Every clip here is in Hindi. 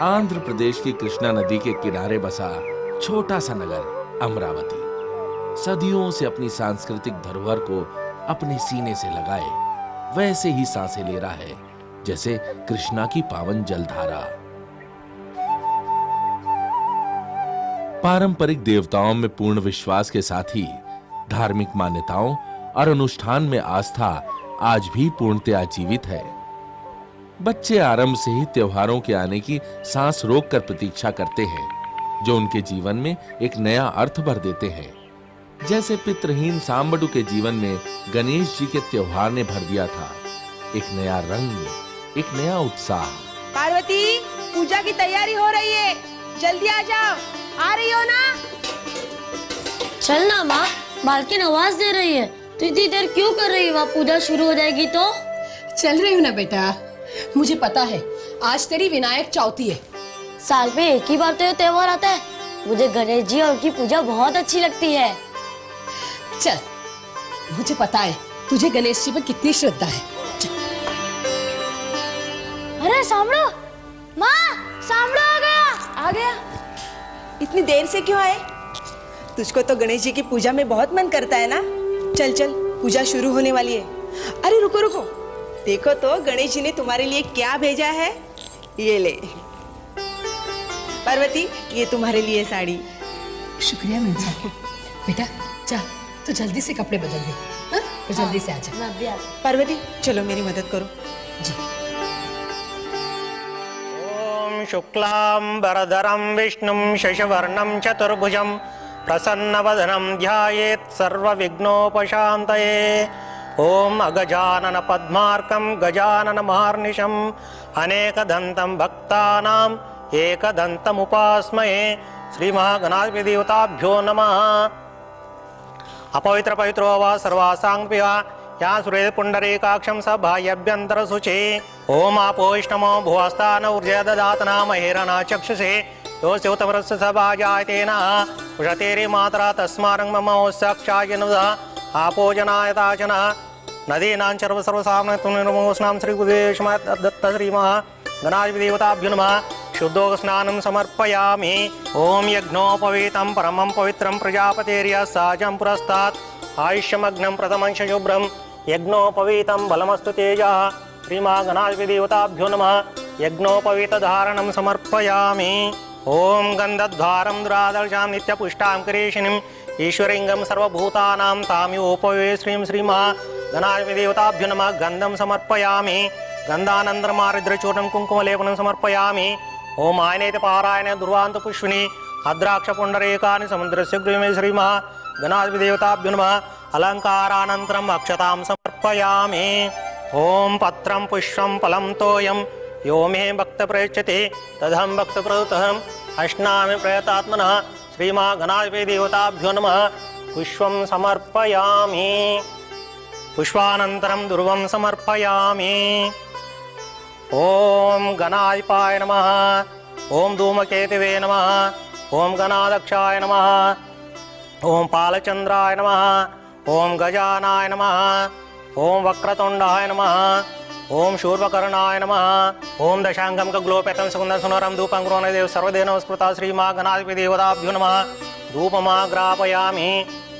आंध्र प्रदेश की कृष्णा नदी के किनारे बसा छोटा सा नगर अमरावती सदियों से अपनी सांस्कृतिक धरोहर को अपने सीने से लगाए वैसे ही सांसें ले रहा है जैसे कृष्णा की पावन जलधारा। पारंपरिक देवताओं में पूर्ण विश्वास के साथ ही धार्मिक मान्यताओं और अनुष्ठान में आस्था आज भी पूर्णतया जीवित है। बच्चे आरंभ से ही त्योहारों के आने की सांस रोककर प्रतीक्षा करते हैं, जो उनके जीवन में एक नया अर्थ भर देते हैं। जैसे पितृहीन सांबडू के जीवन में गणेश जी के त्योहार ने भर दिया था एक नया रंग, एक नया उत्साह। पार्वती, पूजा की तैयारी हो रही है, जल्दी आ जाओ। आ रही हो ना? चल ना माँ, मालकिन आवाज दे रही है, तो इतनी देर क्यों कर रही है? वहाँ पूजा शुरू हो जाएगी तो। चल रही हूँ ना बेटा, मुझे पता है आज तेरी विनायक चौथी है। साल में एक ही बार तो ये त्योहार आता है। मुझे गणेश जी और उनकी पूजा बहुत अच्छी लगती है। चल, मुझे पता है तुझे गणेश जी पर कितनी श्रद्धा है। अरे सांबड़ो, माँ सांबड़ो आ गया। आ गया? इतनी देर से क्यों आए? तुझको तो गणेश जी की पूजा में बहुत मन करता है ना। चल चल, पूजा शुरू होने वाली है। अरे रुको रुको, देखो तो गणेश जी ने तुम्हारे लिए क्या भेजा है। ये ले पार्वती, ये तुम्हारे लिए साड़ी। शुक्रिया मिंसा। बेटा जा, तो जल्दी से कपड़े बदल दे। हाँ? तो जल्दी से आजा। पार्वती चलो मेरी मदद करो जी। ओम शुक्लांबरधरं विष्णुं शशिवर्णं चतुर्भुजं प्रसन्नवदनं ध्यायेत् सर्वविघ्नोपशान्तये। ओम अगजानन पद्मार्कं गजानन महार्निशं अनेकदन्तं भक्तानां एकदन्तमुपास्महे। श्री महागणाधिपति देवताभ्यो नमः। अपवित्र पवित्रो वा सर्वासांगपिवा या सुरे पुंडरीकाक्षं सभायभ्यंतर शुचे। ओम आपोष्णमो भुवस्तान ऊर्जा ददातना महेरना चक्षुषे यो स्योतमरस्य सभाजायतेन उषतेरे मातरा तस्मारं मम सक्षायनुदा आपोजनायताचन नदीनां सर्वसामनतुनिर्मोस्नां श्रीगुदेशमत् दत्त श्रीमः गणाधिपति देवताभ्यो नमः। शुद्धोग स्नानं समर्पयामि। ओम यज्ञोपवीतं परमं पवित्रं प्रजापतेर्य साजं पुरस्तात् आयुष्यमग्नं प्रथमं शुभ्रं यज्ञोपवीतं बलमस्तु तेजः। श्रीमा गणाधिपति देवताभ्यो नमः। यज्ञोपवीतधारणं समर्पयामि। ओम गन्धद्वारं दुरादर्शां नित्यपुष्टां करेशिनीं ईश्वरिंगं सर्वभूतानां ताम्योपवे श्रीं श्रीमः गणाधिपति देवताभ्यो नमः। गन्धं समर्पयामि। गन्धानन्दमारिद्रचूर्णं कुङ्कुमलेपनं समर्पयामि। ओम आयनेति पारायण दुर्वान्त पुष्पिनी अद्राक्ष पुंडरीकानि समुद्रस्य गृहे श्रीमः गणाधिपति देवताभ्यो नमः। अलंकारानन्तरम् अक्षतां समर्पयामि। ओम पत्रं पुष्पं फलं तोयं यो मे भक्त प्रयच्छति तदहं भक्त प्रदत्तम् अश्नामि प्रयतात्मनः। श्रीमः गणाधिपति देवताभ्यो नमः। पुष्पं समर्पयामि। पुष्पानन्तरं दुर्वं समर्पयामि। ओम गणाधिपाय नमः। ओम धूमकेतवे नमः। ओम गणाध्यक्षाय नमः। ओम पालचंद्राय नमः। ओम गजानाय नमः। ओम वक्रतुंडाय नमः। ओम शूर्पकर्णाय नमः। ओम दशांगम ग्लोपेतं सुगंध सुनरम धूपं ग्रोण देव सर्वदेव स्मृता श्री मां गणाधिपति देवताभ्यो नमः। धूपमाग्रापयामि।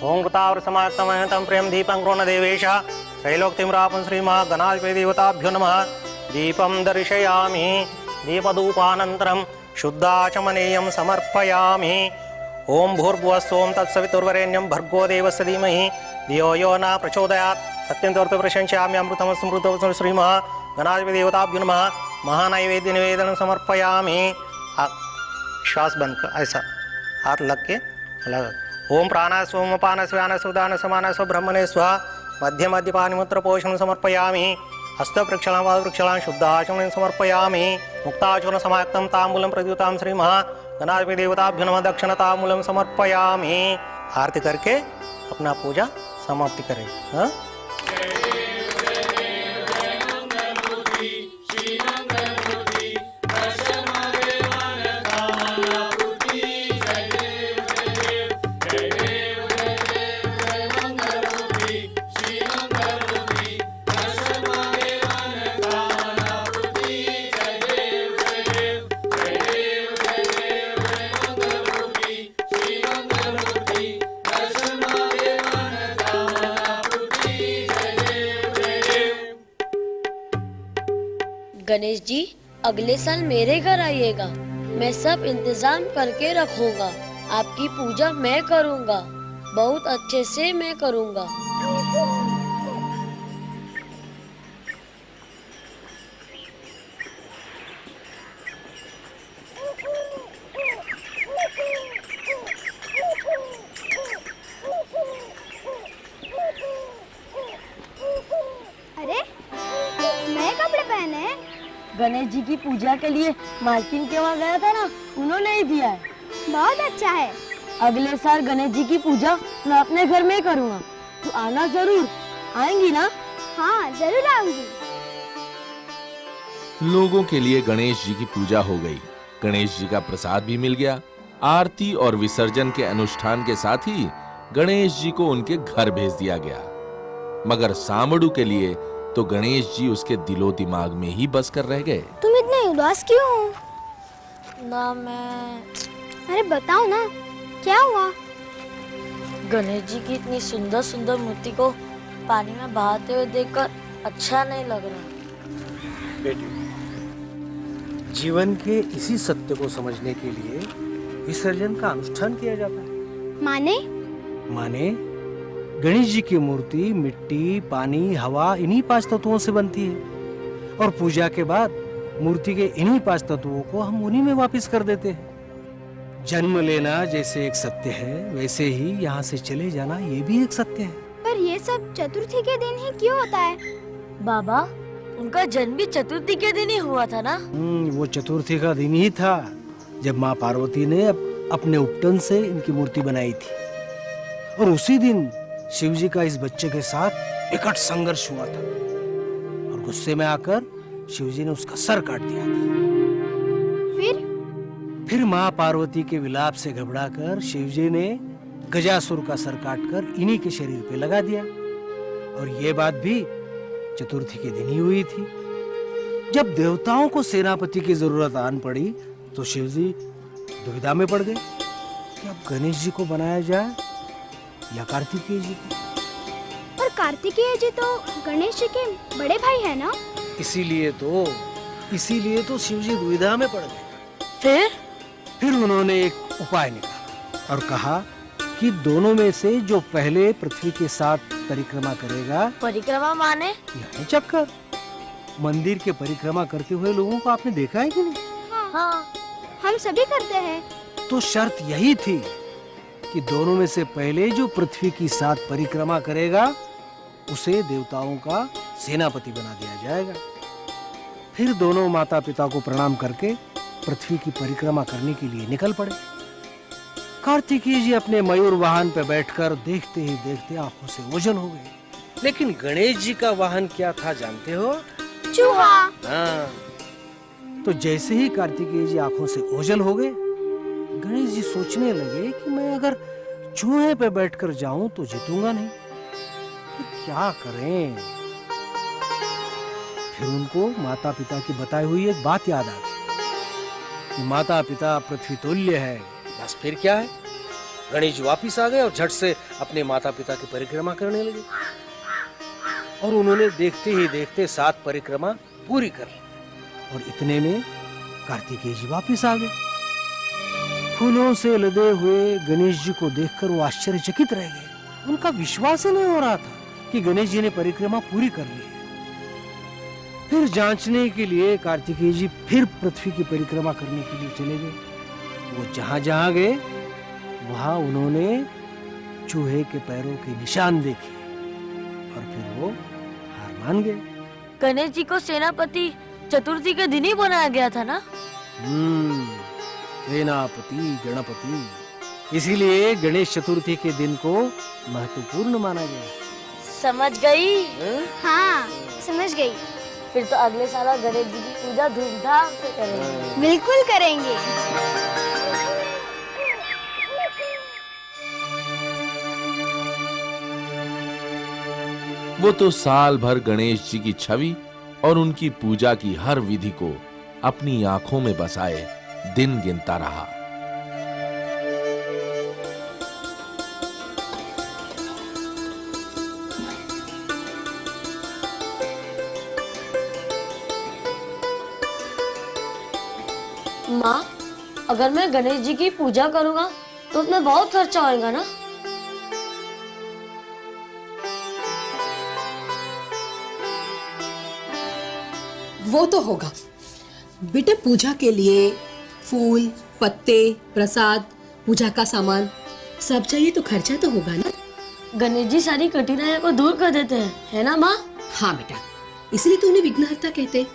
ओम कृतावृतमाक्तमयतं प्रेम दीपं ग्रोण देवेश त्रैलोक्यं श्री मां गणाधिपति देवताभ्यो नमः। दीपं दर्शयामि। दीपधूपानन्तरं शुद्धाचमनीयं समर्पयामि। ओम भूर्भुवस्सोम तत्सवितुर्वरेण्यं भर्गो देवस्य धीमहि धियो यो न प्रचोदयात् सत्यं तोर्थ प्रशंसामि। अमृतमस्तु श्रीमः गणाधिपति देवताभ्यो नमः। महानैवेद्य निवेदन समर्पयामि। श्वास बंद कर, ऐसा हाथ लग के लगा। ओम प्राणास ओम पानस व्यानस उदानस मानस ब्रह्मणे स्वाहा। मध्य मध्य पानिमुत्र पोषण समर्पयामि। हस्त प्रक्षालनं पाद प्रक्षालनं शुद्धाचमनं समर्पयामि। मुक्ताचूर्ण समाक्तं ताम्बूलं प्रद्युतां श्रीमः गणाधिपति देवताभ्यो नमः। दक्षिणताम्बूलं समर्पयामि। आरती करके अपना पूजा समाप्ति करें। हाँ? गणेश जी, अगले साल मेरे घर आइएगा। मैं सब इंतजाम करके रखूंगा। आपकी पूजा मैं करूंगा, बहुत अच्छे से मैं करूंगा। अरे नए कपड़े पहने हैं? गणेश जी की पूजा के लिए मालकिन के वहाँ गया था ना, उन्होंने ही दिया है। बहुत अच्छा है। अगले साल गणेश जी की पूजा मैं अपने घर में करूँगा, तो आना जरूर। आएंगी ना? हाँ जरूर आऊंगी। लोगों के लिए गणेश जी की पूजा हो गई। गणेश जी का प्रसाद भी मिल गया। आरती और विसर्जन के अनुष्ठान के साथ ही गणेश जी को उनके घर भेज दिया गया। मगर सामड़ू के लिए तो गणेश जी उसके दिलो दिमाग में ही बस कर रह गए। तुम इतने उदास क्यों हो? ना मैं अरे बताओ ना, क्या हुआ? गणेश जी की इतनी सुंदर सुंदर मूर्ति को पानी में बहाते हुए देखकर अच्छा नहीं लग रहा। बेटी, जीवन के इसी सत्य को समझने के लिए विसर्जन का अनुष्ठान किया जाता है। माने गणेश जी की मूर्ति मिट्टी, पानी, हवा, इन्हीं 5 तत्वों से बनती है और पूजा के बाद मूर्ति के इन्हीं 5 तत्वों को हम उन्हीं में वापस कर देते हैं। जन्म लेना जैसे एक सत्य है, वैसे ही यहाँ से चले जाना ये भी एक सत्य है। पर ये सब चतुर्थी के दिन ही क्यों होता है? बाबा, उनका जन्म भी चतुर्थी के दिन ही हुआ था ना? वो चतुर्थी का दिन ही था जब माँ पार्वती ने अपने उपटन से इनकी मूर्ति बनाई थी, और उसी दिन शिव जी का इस बच्चे के साथ विकट संघर्ष हुआ था और गुस्से में आकर शिव जी ने उसका सर काट दिया था। फिर माँ पार्वती के विलाप से घबराकर शिव जी ने गजासुर का सर काटकर इन्हीं के शरीर पे लगा दिया, और ये बात भी चतुर्थी के दिन ही हुई थी। जब देवताओं को सेनापति की जरूरत आन पड़ी तो शिव जी दुविधा में पड़ गए कि अब गणेश जी को बनाया जाए या कार्तिकेय जी को। पर कार्तिकेय जी तो गणेश जी के बड़े भाई है ना? इसीलिए तो शिव जी दुविधा में पड़ गए। फिर उन्होंने एक उपाय निकाला और कहा कि दोनों में से जो पहले पृथ्वी के साथ परिक्रमा करेगा। परिक्रमा माने? यानी चक्कर। मंदिर के परिक्रमा करते हुए लोगों को आपने देखा है कि नहीं? हाँ, हम सभी करते हैं। तो शर्त यही थी कि दोनों में से पहले जो पृथ्वी की साथ परिक्रमा करेगा उसे देवताओं का सेनापति बना दिया जाएगा। फिर दोनों माता पिता को प्रणाम करके पृथ्वी की परिक्रमा करने के लिए निकल पड़े। कार्तिकेय जी अपने मयूर वाहन पर बैठकर देखते ही देखते आंखों से ओझल हो गए। लेकिन गणेश जी का वाहन क्या था जानते हो? चूहा। हाँ, तो जैसे ही कार्तिकेय जी आंखों से ओझल हो गए, गणेश जी सोचने लगे कि मैं अगर चूहे पे बैठकर जाऊं तो जीतूंगा नहीं, फिर क्या करें? फिर उनको माता पिता की बताई हुई एक बात याद आ गई कि माता पिता पृथ्वी तुल्य है। बस फिर क्या है, गणेश जी वापिस आ गए और झट से अपने माता पिता की परिक्रमा करने लगे, और उन्होंने देखते ही देखते 7 परिक्रमा पूरी कर ली। और इतने में कार्तिकेय जी वापिस आ गए। फूलों से लदे हुए गणेश जी को देखकर वो आश्चर्यचकित रह गए। उनका विश्वास ही नहीं हो रहा था कि गणेश जी ने परिक्रमा पूरी कर ली है। फिर जांचने के लिए कार्तिकेय जी फिर पृथ्वी की परिक्रमा करने के लिए चले गए। वो जहां जहां गए वहां उन्होंने चूहे के पैरों के निशान देखे और फिर वो हार मान गए। गणेश जी को सेनापति चतुर्थी के दिन ही बनाया गया था ना? सेनापति गणपति, इसीलिए गणेश चतुर्थी के दिन को महत्वपूर्ण माना गया। समझ गई? हाँ, समझ गई। फिर तो अगले साल गणेश जी की पूजा धूमधाम से करेंगे। बिल्कुल करेंगे। वो तो साल भर गणेश जी की छवि और उनकी पूजा की हर विधि को अपनी आंखों में बसाए दिन गिनता रहा। माँ, अगर मैं गणेश जी की पूजा करूँगा तो उसमें बहुत खर्चा होएगा ना? वो तो होगा बेटे। पूजा के लिए फूल, पत्ते, प्रसाद, पूजा का सामान सब चाहिए तो खर्चा तो होगा ना। गणेश जी सारी कठिनाइयों को दूर कर देते हैं, है ना माँ? हाँ बेटा, इसलिए तो उन्हें विघ्नहर्ता कहते हैं,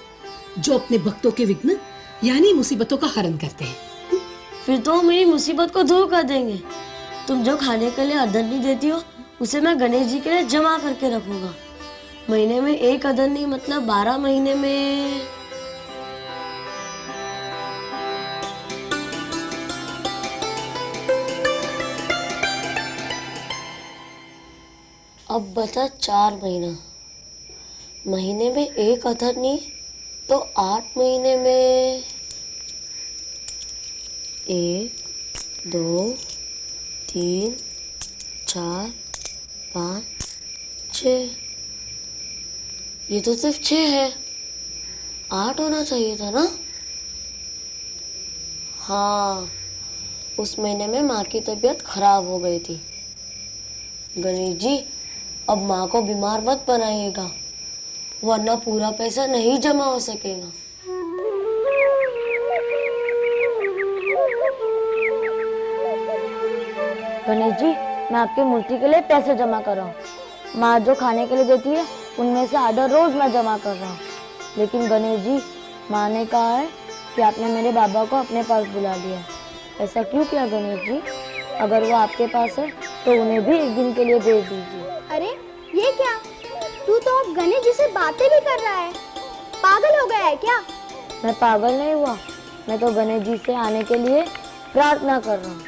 जो अपने भक्तों के विघ्न यानी मुसीबतों का हरण करते हैं। फिर तो मेरी मुसीबत को दूर कर देंगे। तुम जो खाने के लिए अदरनी देती हो उसे मैं गणेश जी के लिए जमा करके रखूंगा। महीने में 1 अदरनी मतलब 12 महीने में। अब बचा 4 महीना। महीने में 1 अदरनी तो 8 महीने में 1, 2, 3, 4, 5, 6। ये तो सिर्फ 6 है, 8 होना चाहिए था ना? हाँ, उस महीने में माँ की तबीयत खराब हो गई थी। गणेश जी, अब माँ को बीमार मत बनाइएगा, वरना पूरा पैसा नहीं जमा हो सकेगा। गणेश जी, मैं आपकी मूर्ति के लिए पैसे जमा कर रहा हूँ। माँ जो खाने के लिए देती है उनमें से आधा रोज मैं जमा कर रहा हूँ। लेकिन गणेश जी, माँ ने कहा है कि आपने मेरे बाबा को अपने पास बुला लिया। ऐसा क्यों किया गणेश जी? अगर वो आपके पास है तो उन्हें भी एक दिन के लिए भेज दीजिए। अरे ये क्या? तू तो अब गणेश जी से बातें भी कर रहा है। पागल हो गया है क्या? मैं पागल नहीं हुआ, मैं तो गणेश जी से आने के लिए प्रार्थना कर रहा हूँ।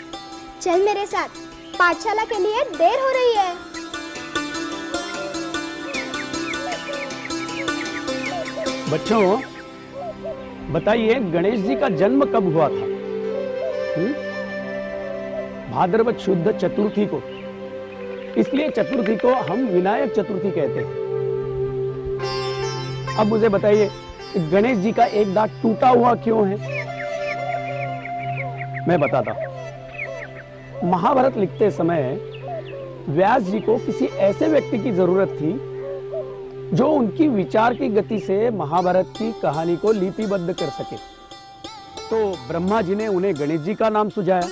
चल मेरे साथ, पाठशाला के लिए देर हो रही है। बच्चों, बताइए गणेश जी का जन्म कब हुआ था? भाद्रपद शुद्ध चतुर्थी को। इसलिए चतुर्थी को हम विनायक चतुर्थी कहते हैं। अब मुझे बताइए गणेश जी का एक दांत टूटा हुआ क्यों है? मैं बताता हूं। महाभारत लिखते समय व्यास जी को किसी ऐसे व्यक्ति की जरूरत थी जो उनकी विचार की गति से महाभारत की कहानी को लिपिबद्ध कर सके। तो ब्रह्मा जी ने उन्हें गणेश जी का नाम सुझाया।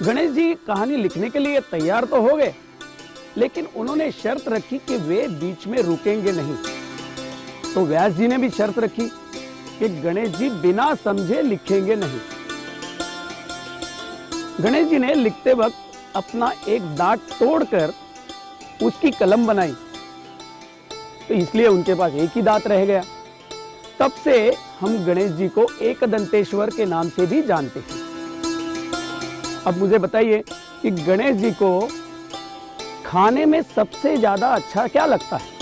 गणेश जी कहानी लिखने के लिए तैयार तो हो गए, लेकिन उन्होंने शर्त रखी कि वे बीच में रुकेंगे नहीं। तो व्यास जी ने भी शर्त रखी कि गणेश जी बिना समझे लिखेंगे नहीं। गणेश जी ने लिखते वक्त अपना एक दांत तोड़कर उसकी कलम बनाई, तो इसलिए उनके पास एक ही दांत रह गया। तब से हम गणेश जी को एकदंतेश्वर के नाम से भी जानते हैं। अब मुझे बताइए कि गणेश जी को खाने में सबसे ज्यादा अच्छा क्या लगता है?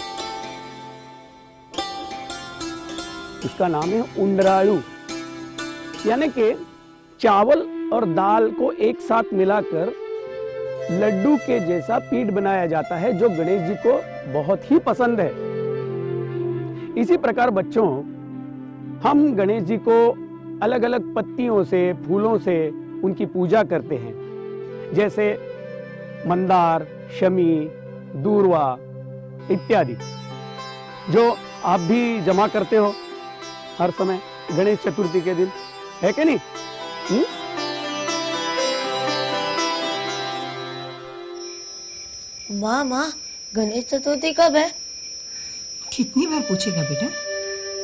इसका नाम है उंडरायु, यानी कि चावल और दाल को एक साथ मिलाकर लड्डू के जैसा पीठ बनाया जाता है, जो गणेश जी को बहुत ही पसंद है। इसी प्रकार बच्चों, हम गणेश जी को अलग अलग पत्तियों से, फूलों से उनकी पूजा करते हैं, जैसे मंदार, शमी, दूर्वा इत्यादि, जो आप भी जमा करते हो हर समय गणेश चतुर्थी के दिन, है कि नहीं? माँ, गणेश चतुर्थी कब है? कितनी बार पूछेगा बेटा?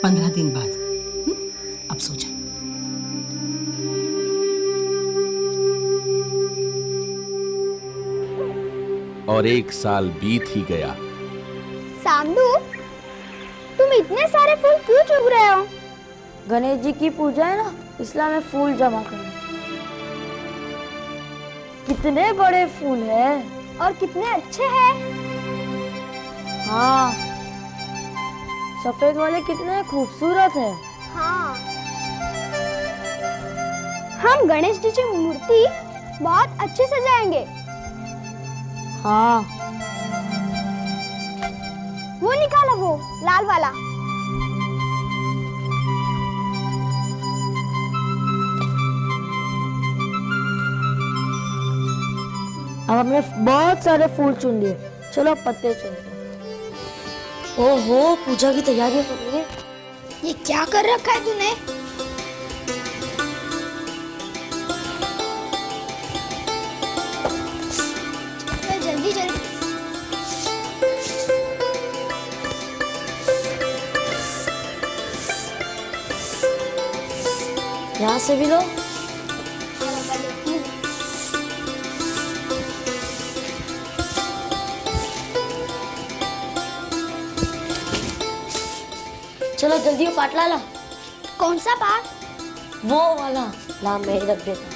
15 दिन बाद। अब सो जा। और 1 साल बीत ही गया। सामदू, तुम इतने सारे फूल क्यों चुग रहे हो? गणेश जी की पूजा है ना, इसलिए मैं फूल जमा कर रहा हूं। कितने बड़े फूल हैं और कितने अच्छे हैं। हाँ, सफेद वाले कितने खूबसूरत है। हाँ, हम गणेश जी की मूर्ति बहुत अच्छे सजाएंगे। हाँ, वो निकालो, वो लाल वाला। अब हमने बहुत सारे फूल चुन लिए, चलो अब पत्ते चुनते हैं। ओहो, पूजा की तैयारियां कर रही है। ये क्या कर रखा है तूने? जल्दी जल्दी। यहाँ से भी लो। चलो जल्दी वो पाट ला। कौन सा पाठ? वो वाला ला, मैं ही रख देता।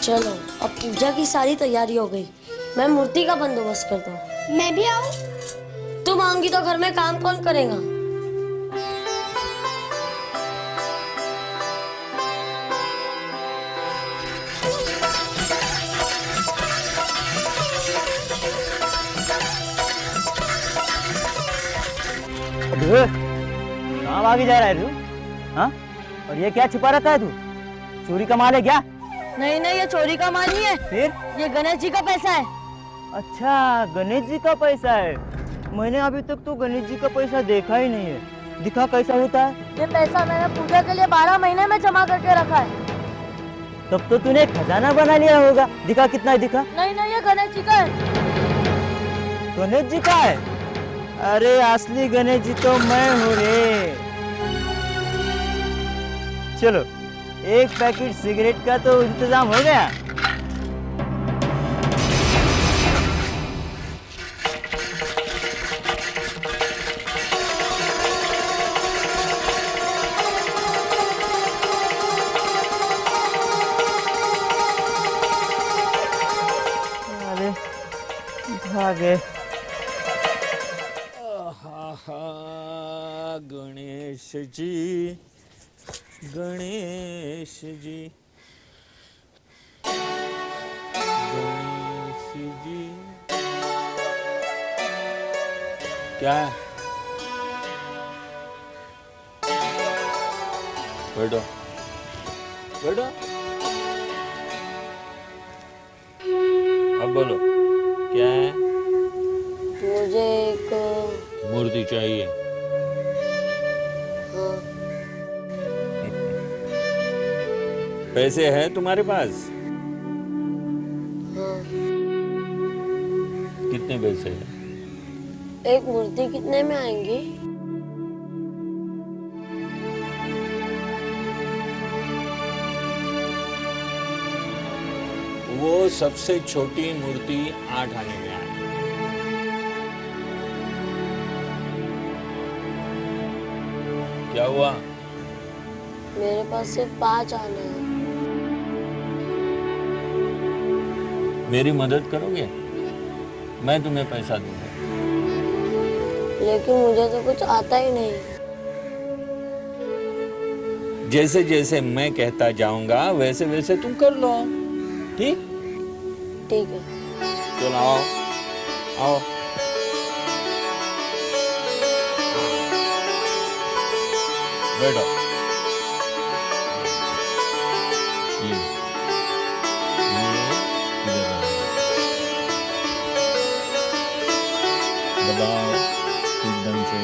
चलो अब पूजा की सारी तैयारी हो गई, मैं मूर्ति का बंदोबस्त करता हूँ। मैं भी आऊँ? तुम आऊंगी तो घर में काम कौन करेगा? कहाँ भागी जा रहा है तू? हाँ? और ये क्या छुपा रखा है तू? चोरी का माल है क्या? नहीं नहीं, ये चोरी का माल नहीं है। फिर? ये गणेश जी का पैसा है। अच्छा, गणेश जी का पैसा है। मैंने अभी तक तो गणेश जी का पैसा देखा ही नहीं है। दिखा कैसा होता है? ये पैसा मैंने पूजा के लिए 12 महीने में जमा करके रखा है। तब तो तूने खजाना बना लिया होगा। दिखा कितना है, दिखा। नहीं नहीं, ये गणेश जी का है। गणेश जी का है? अरे असली गणेश जी तो मैं हूँ रे। चलो, एक पैकेट सिगरेट का तो इंतजाम हो गया। अरे भागे। गणेश जी, गणेश जी, गणेश जी। क्या है? बैठो बैठो। अब बोलो क्या है? मुझे एक मूर्ति चाहिए। पैसे हैं तुम्हारे पास? हाँ। कितने पैसे हैं? एक मूर्ति कितने में आएंगी? वो सबसे छोटी मूर्ति 8 आने में आएगी। क्या हुआ? मेरे पास सिर्फ 5 आने हैं। मेरी मदद करोगे? मैं तुम्हें पैसा दूंगा। लेकिन मुझे तो कुछ आता ही नहीं। जैसे जैसे मैं कहता जाऊंगा वैसे वैसे तुम कर लो। ठीक? ठीक है। चलो आओ आओ। बैठो। ये दबाओ एकदम से।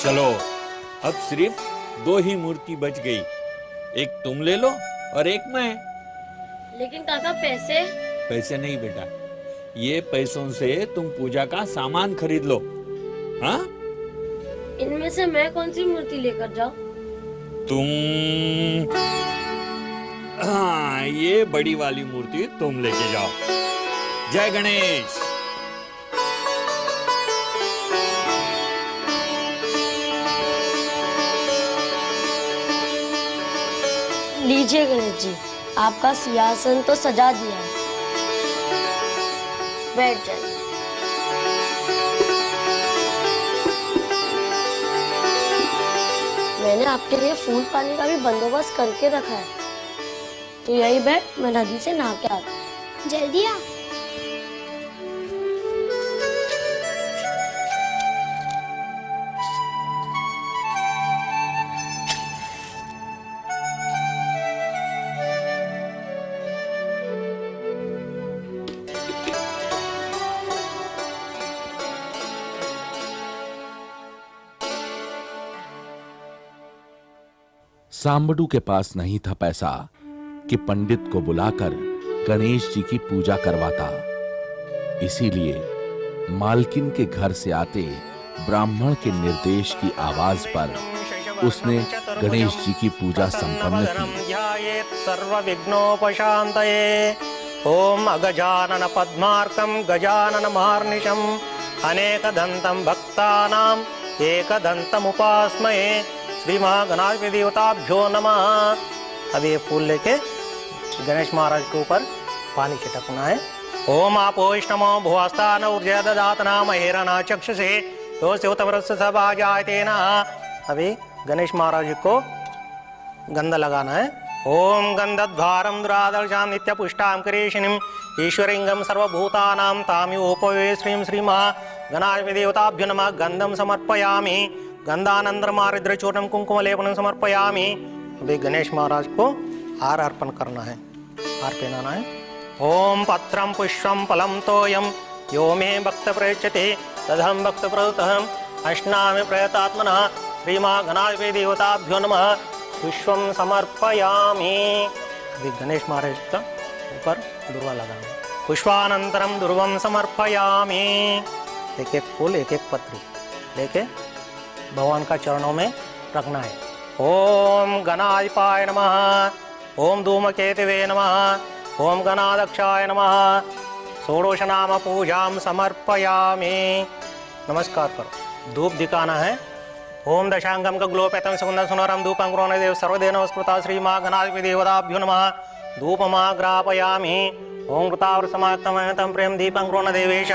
चलो, अब सिर्फ 2 ही मूर्ति बच गई। एक तुम ले लो और एक मैं। लेकिन काका पैसे? पैसे नहीं बेटा, ये पैसों से तुम पूजा का सामान खरीद लो। हाँ? इनमें से मैं कौन सी मूर्ति लेकर जाऊं? तुम, हाँ, ये बड़ी वाली मूर्ति तुम लेके जाओ। जय गणेश। लीजिए गणेश जी, आपका सिंहासन तो सजा दिया है, बैठ जाइए। मैंने आपके लिए फूल पानी का भी बंदोबस्त करके रखा है, तो यही बैठ, मैं नदी से नहा के आता हूँ। जल्दी आ। सांबडू के पास नहीं था पैसा कि पंडित को बुलाकर गणेश जी की पूजा करवाता। इसीलिए मालकिन के घर से आते ब्राह्मण के निर्देश की आवाज पर उसने गणेश जी की पूजा संपन्न की। सर्व विघ्नोपशांतये। ओम अगजानन पद्मार्कम गजानन महार्निशम अनेकदंतम भक्तानाम एकदंतम उपास्महे। श्री महागणाधिपति देवताभ्यो नमः। अब ये फूल लेके गणेश महाराज के ऊपर पानी छिटकना है। ओम आपोष्णमो भुवस्तान ऊर्जा ददातना महेरना चक्षुषे योस्तमरस्य सभाजायतेना। अभी गणेश महाराज को गंध लगाना है। ओम गंधद्वारम दुरादर्शां नित्य पुष्टां करेशिनीं ईश्वरिंगम सर्वभूतानां ताम्योपवे श्रीं श्री महागणाधिपति देवताभ्यो नमः। गंधम समर्पयामि। गंधानंदमारिद्र चूर्णम कुंकुम लेपनम समर्पयामि। अभी गणेश महाराज को हार अर्पण करना है, हार पहनाना है। ओम पत्रम पुष्पम फलम तोयम यो मे भक्त प्रयच्छते तदहम भक्त प्रयुतहम अश्नामि प्रयतात्मनः। श्री महागणाधिपति देवताभ्यो नमः। पुष्पम समर्पयामि। अभी गणेश महाराज का ऊपर दुर्वा लगाना है। पुष्पानंतरम दुर्वम समर्पयामि। एक एक फूल एक एक पत्री लेके भगवान का चरणों में रखना है। ओम गणाधिपाय नमः। ओम धूमकेतवे नमः। ओम गणाध्यक्षाय नमः। षोडश नाम पूजाम समर्पयामि। नमस्कार करो। धूप दिखाना है। ओम दशांगम का ग्लोपेतम सुगंध सुनरम धूपं ग्रोण देव सर्वदेव नमस्कृता श्री मां गणाधिपति देवताभ्यो नमः। धूपमाग्रापयामि। ओम कृतावर समाक्तमयतम प्रेम दीपं ग्रोण देवेश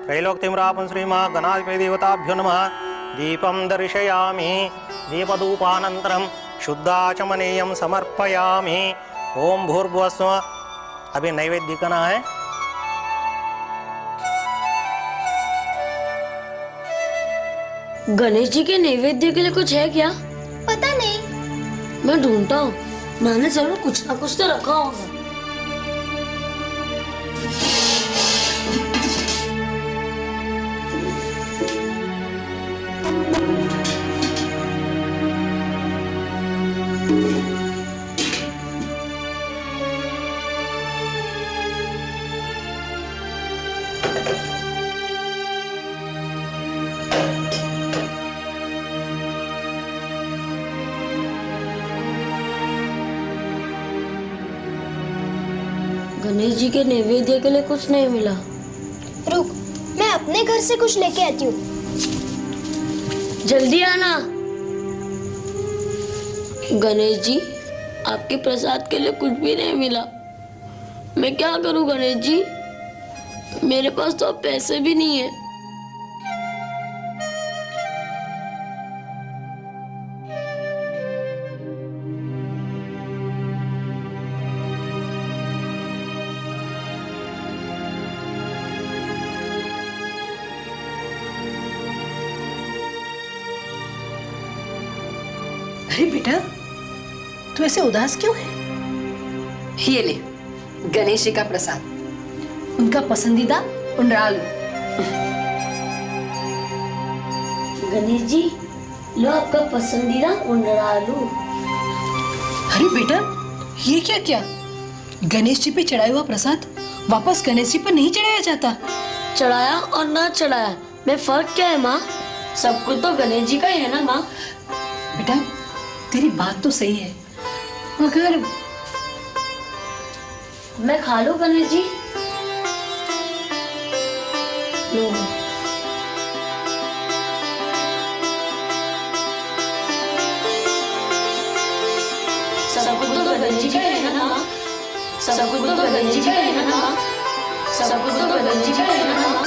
त्रैलोक्यतिमरापं श्री मां गणाधिपति देवताभ्यो नमः। दीपं दर्शयामि। दीपधूपानन्तरं शुद्धाचमनीयं समर्पयामि। ओम भूर्भुवस्सुः। अभी नैवेद्य दिखाना है। गणेश जी के नैवेद्य के लिए कुछ है क्या? पता नहीं, मैं ढूंढता हूँ। मैंने जरूर कुछ ना कुछ तो रखा होगा। गणेश जी के नैवेद्य के लिए कुछ नहीं मिला। रुक, मैं अपने घर से कुछ लेके आती हूँ। जल्दी आना। गणेश जी, आपके प्रसाद के लिए कुछ भी नहीं मिला। मैं क्या करूं गणेश जी? मेरे पास तो अब पैसे भी नहीं है। अरे बेटा, तू ऐसे उदास क्यों है? ये ले गणेश जी का प्रसाद, उनका पसंदीदा उंडरालू। गणेश जी, लो आपका पसंदीदा उंडरालू। अरे बेटा, ये क्या क्या? गणेश जी पे चढ़ाया हुआ प्रसाद वापस गणेश जी पर नहीं चढ़ाया जाता। चढ़ाया और ना चढ़ाया में फर्क क्या है माँ? सब कुछ तो गणेश जी का ही है ना माँ। बेटा तेरी बात तो सही है, मगर मैं खा लूं गणेश जी? लो। सब कुछ तो गणेश जी का है ना माँ। सब कुछ तो गणेश जी का है ना माँ। सब कुछ तो गणेश जी का है ना माँ।